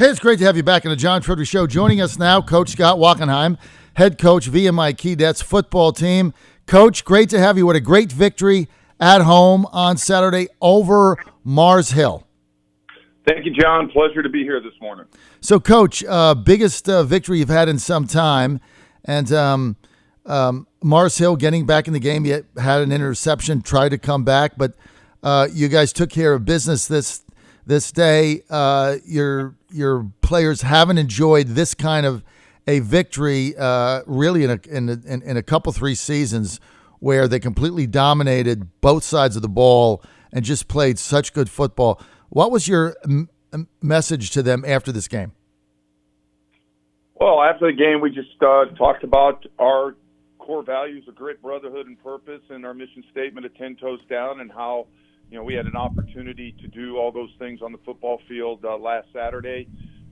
Hey, it's great to have you back on the John Fredericks Show. Joining us now, Coach Scott Wachenheim, head coach, VMI Keydets football team. Coach, great to have you. What a great victory at home on Saturday over Mars Hill. Thank you, John. Pleasure to be here this morning. So, Coach, biggest victory you've had in some time, and Mars Hill getting back in the game. You had an interception, tried to come back, but you guys took care of business this day. Your players haven't enjoyed this kind of a victory really in a couple, 3 seasons where they completely dominated both sides of the ball and just played such good football. What was your message to them after this game? Well, after the game, we just talked about our core values of grit, brotherhood, and purpose, and our mission statement of 10 toes down, and how we had an opportunity to do all those things on the football field last Saturday.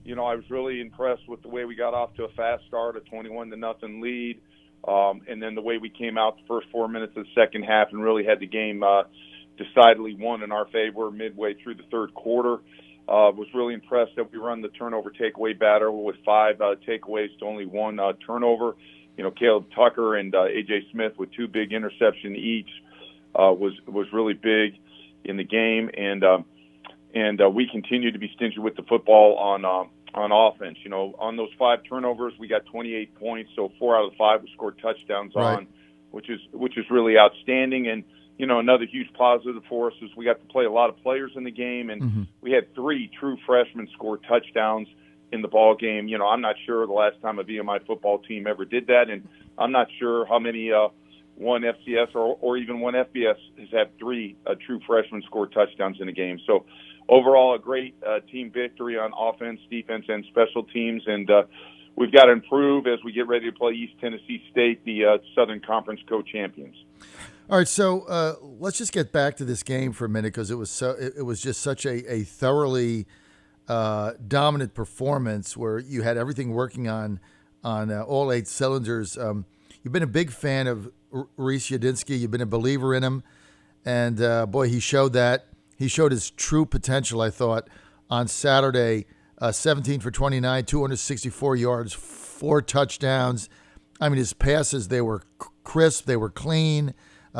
I was really impressed with the way we got off to a fast start, a 21-0 lead, and then the way we came out the first 4 minutes of the second half and really had the game decidedly won in our favor midway through the third quarter. Was really impressed that we run the turnover takeaway battle with 5 takeaways to only 1 turnover. Caleb Tucker and A.J. Smith with 2 big interceptions each was really big in the game, and we continue to be stingy with the football on offense. On those 5 turnovers, we got 28 points, so 4 out of the 5 we scored touchdowns on, which is really outstanding. And another huge positive for us is we got to play a lot of players in the game, and we had 3 true freshmen score touchdowns in the ball game. I'm not sure the last time a VMI football team ever did that, and I'm not sure how many one FCS or even one FBS has had 3 true freshmen score touchdowns in a game. So overall, a great team victory on offense, defense, and special teams, and we've got to improve as we get ready to play East Tennessee State, the Southern Conference co-champions. All right, so let's just get back to this game for a minute because it was just such a thoroughly dominant performance where you had everything working on all 8 cylinders. You've been a big fan of Reese Yadinsky. You've been a believer in him, and boy, he showed that. He showed his true potential, I thought, on Saturday. 17 for 29, 264 yards, 4 touchdowns. I mean, his passes, they were crisp, they were clean.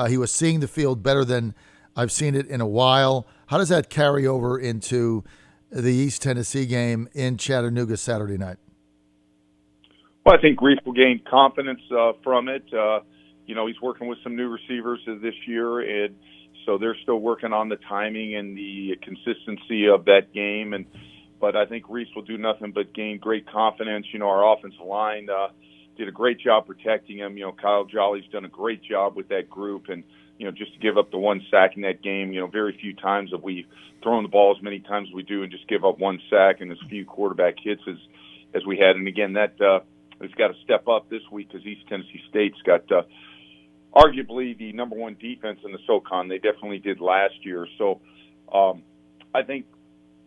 He was seeing the field better than I've seen it in a while. How does that carry over into the East Tennessee game in Chattanooga Saturday night? Well, I think Reese will gain confidence from it. He's working with some new receivers this year, and so they're still working on the timing and the consistency of that game. But I think Reese will do nothing but gain great confidence. Our offensive line did a great job protecting him. Kyle Jolly's done a great job with that group, and just to give up the 1 sack in that game. Very few times have we thrown the ball as many times as we do and just give up 1 sack and as few quarterback hits as we had. And again, that has got to step up this week because East Tennessee State's got arguably the number 1 defense in the SoCon. They definitely did last year. So I think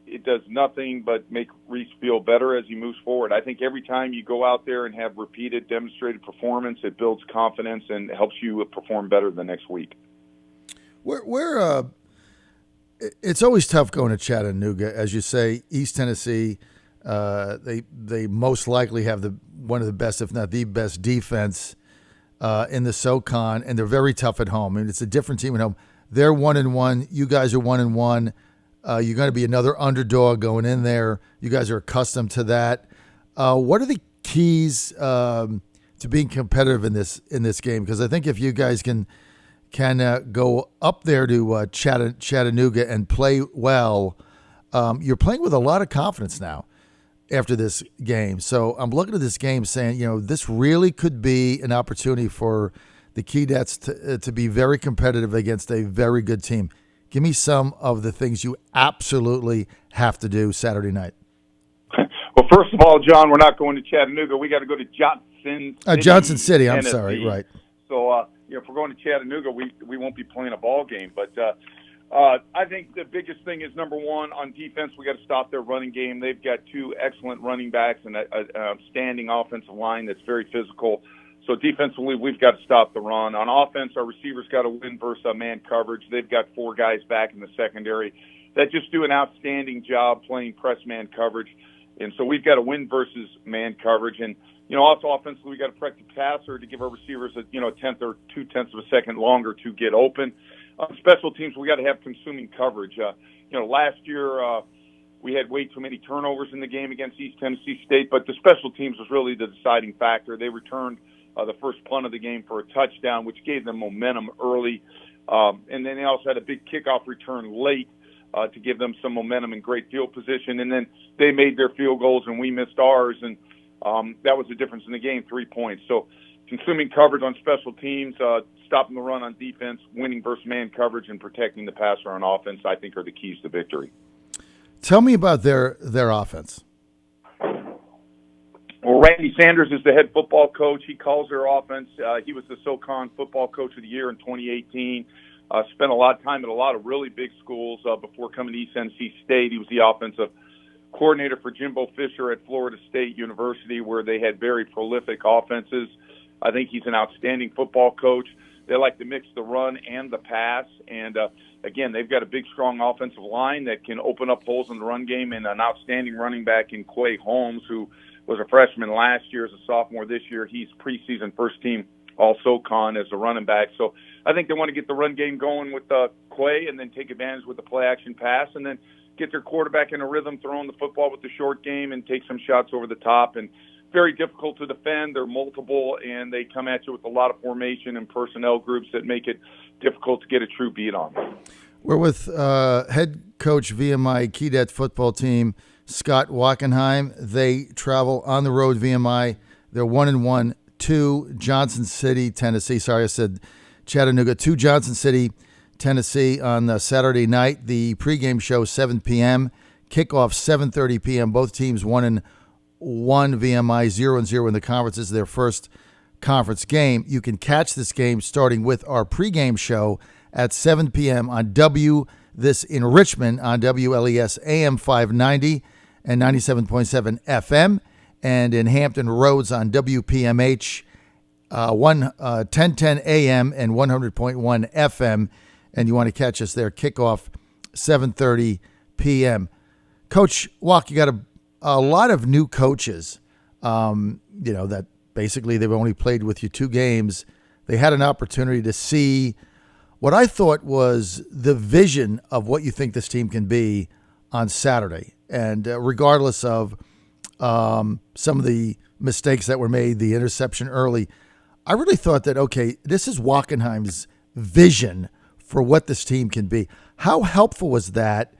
it does nothing but make Reese feel better as he moves forward. I think every time you go out there and have repeated, demonstrated performance, it builds confidence and helps you perform better the next week. It's always tough going to Chattanooga, as you say. East Tennessee, they most likely have one of the best, if not the best, defense in the SoCon, and they're very tough at home. I mean, it's a different team at home. They're 1-1. You guys are 1-1. You're going to be another underdog going in there. You guys are accustomed to that. What are the keys to being competitive in this game? Because I think if you guys can go up there to Chattanooga and play well, you're playing with a lot of confidence now after this game. So I'm looking at this game saying, this really could be an opportunity for the Keydets to be very competitive against a very good team. Give me some of the things you absolutely have to do Saturday night. Well, first of all, John, we're not going to Chattanooga. We got to go to Johnson City. Johnson City, I'm Tennessee. sorry, right. So, if we're going to Chattanooga, we won't be playing a ball game. But I think the biggest thing is, number 1, on defense, we got to stop their running game. They've got 2 excellent running backs and a standing offensive line that's very physical. So defensively, we've got to stop the run. On offense, our receivers got to win versus man coverage. They've got 4 guys back in the secondary that just do an outstanding job playing press man coverage. And so we've got to win versus man coverage. And, also offensively, we got to protect the passer to give our receivers a tenth or 0.2 of a second longer to get open. On special teams, we got to have consuming coverage. Last year we had way too many turnovers in the game against East Tennessee State, but the special teams was really the deciding factor. They returned the first punt of the game for a touchdown, which gave them momentum early. And then they also had a big kickoff return late to give them some momentum and great field position. And then they made their field goals and we missed ours. And that was the difference in the game, 3 points. So consuming coverage on special teams, stopping the run on defense, winning versus man coverage, and protecting the passer on offense, I think, are the keys to victory. Tell me about their offense. Well, Randy Sanders is the head football coach. He calls their offense. He was the SoCon Football Coach of the Year in 2018. Spent a lot of time at a lot of really big schools before coming to East Tennessee State. He was the offensive coordinator for Jimbo Fisher at Florida State University, where they had very prolific offenses. I think he's an outstanding football coach. They like to mix the run and the pass. And, again, they've got a big, strong offensive line that can open up holes in the run game, and an outstanding running back in Quay Holmes, who was a freshman last year, as a sophomore this year. He's preseason first team All-SoCon as a running back. So I think they want to get the run game going with Quay and then take advantage with the play-action pass and then get their quarterback in a rhythm, throwing the football with the short game and take some shots over the top. And very difficult to defend. They're multiple, and they come at you with a lot of formation and personnel groups that make it difficult to get a true beat on. We're with head coach VMI Keydets football team, Scott Wachenheim. They travel on the road, VMI. They're 1-1 to Johnson City, Tennessee. Sorry, I said Chattanooga. To Johnson City, Tennessee on Saturday night. The pregame show, 7 p.m. Kickoff, 7:30 p.m. Both teams 1-1. VMI 0-0 in the conference. This is their first conference game. You can catch this game starting with our pregame show at 7 p.m. on this in Richmond on WLES AM 590 and 97.7 FM, and in Hampton Roads on WPMH 1010 AM and 100.1 FM. And you want to catch us there. Kickoff 7:30 p.m. Coach Wack, you got a lot of new coaches, that basically they've only played with you 2 games. They had an opportunity to see what I thought was the vision of what you think this team can be on Saturday. And regardless of some of the mistakes that were made, the interception early, I really thought that, okay, this is Wachenheim's vision for what this team can be. How helpful was that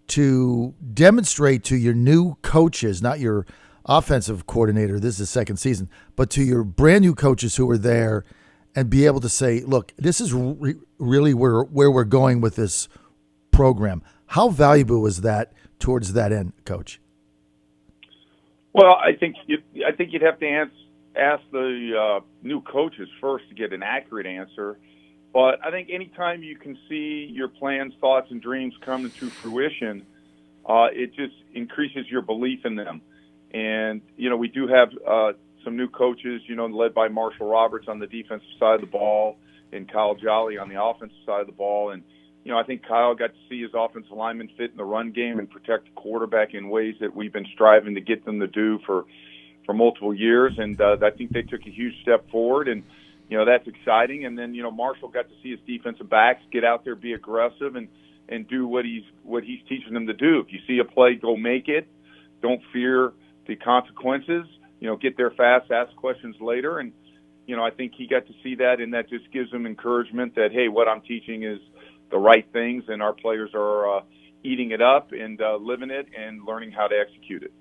to demonstrate to your new coaches, not your offensive coordinator, this is the second season, but to your brand new coaches who are there, and be able to say, look, this is really where we're going with this program? How valuable was that towards that end, Coach? Well, I think you'd have to ask the new coaches first to get an accurate answer. But I think anytime you can see your plans, thoughts, and dreams come to fruition, it just increases your belief in them. And, we do have some new coaches, led by Marshall Roberts on the defensive side of the ball and Kyle Jolly on the offensive side of the ball. And, I think Kyle got to see his offensive linemen fit in the run game and protect the quarterback in ways that we've been striving to get them to do for multiple years. And I think they took a huge step forward. And, that's exciting. And then, Marshall got to see his defensive backs get out there, be aggressive, and do what he's teaching them to do. If you see a play, go make it. Don't fear the consequences. Get there fast, ask questions later. And, I think he got to see that, and that just gives him encouragement that, hey, what I'm teaching is the right things, and our players are eating it up and living it and learning how to execute it.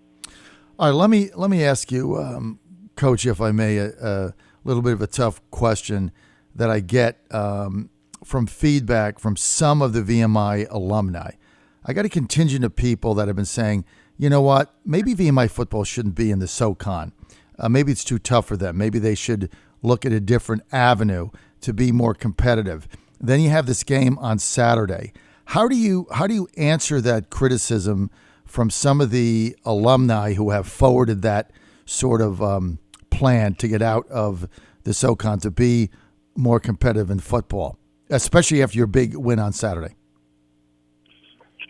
All right, let me ask you, Coach, if I may, a little bit of a tough question that I get from feedback from some of the VMI alumni. I got a contingent of people that have been saying, you know what, maybe VMI football shouldn't be in the SoCon. Maybe it's too tough for them. Maybe they should look at a different avenue to be more competitive. Then you have this game on Saturday. How do you answer that criticism from some of the alumni who have forwarded that sort of plan to get out of the SoCon to be more competitive in football, especially after your big win on Saturday?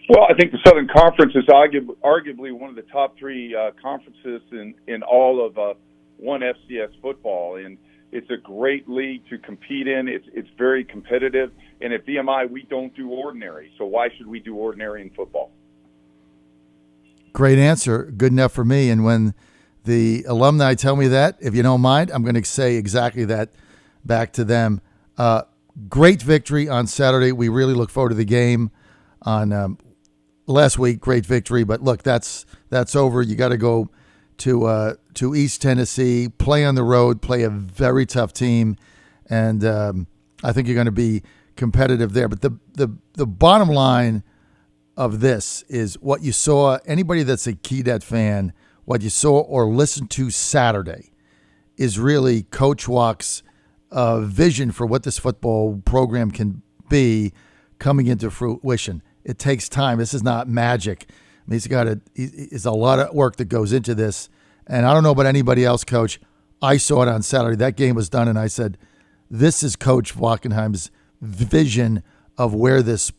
Well, I think the Southern Conference is arguably one of the top three conferences in all of one FCS football, and it's a great league to compete in. It's very competitive, and at VMI we don't do ordinary, so why should we do ordinary in football? Great answer. Good enough for me. And when the alumni tell me that, if you don't mind, I'm going to say exactly that back to them. Great victory on Saturday. We really look forward to the game on last week. Great victory, but look, that's over. You got to go to East Tennessee, play on the road, play a very tough team, and I think you're going to be competitive there. But the bottom line of this is what you saw. Anybody that's a Keydet fan, what you saw or listened to Saturday is really Coach Wack's vision for what this football program can be coming into fruition. It takes time. This is not magic. I mean, it's a lot of work that goes into this. And I don't know about anybody else, Coach. I saw it on Saturday. That game was done, and I said, this is Coach Wachenheim's vision of where this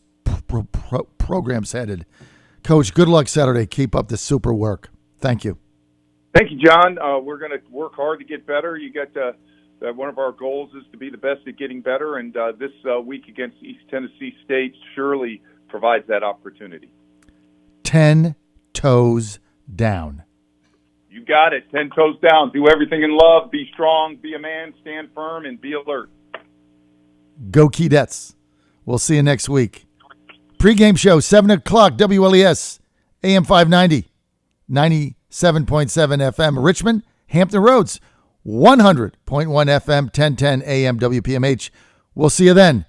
program's headed. Coach, good luck Saturday. Keep up the super work. Thank you. Thank you, John. We're going to work hard to get better. You got one of our goals is to be the best at getting better, and this week against East Tennessee State surely provides that opportunity. 10 toes down. You got it. 10 toes down. Do everything in love. Be strong. Be a man. Stand firm and be alert. Go Keydets. We'll see you next week. Pre-game show, 7 o'clock, WLES, AM 590, 97.7 FM, Richmond, Hampton Roads, 100.1 FM, 1010 AM, WPMH. We'll see you then.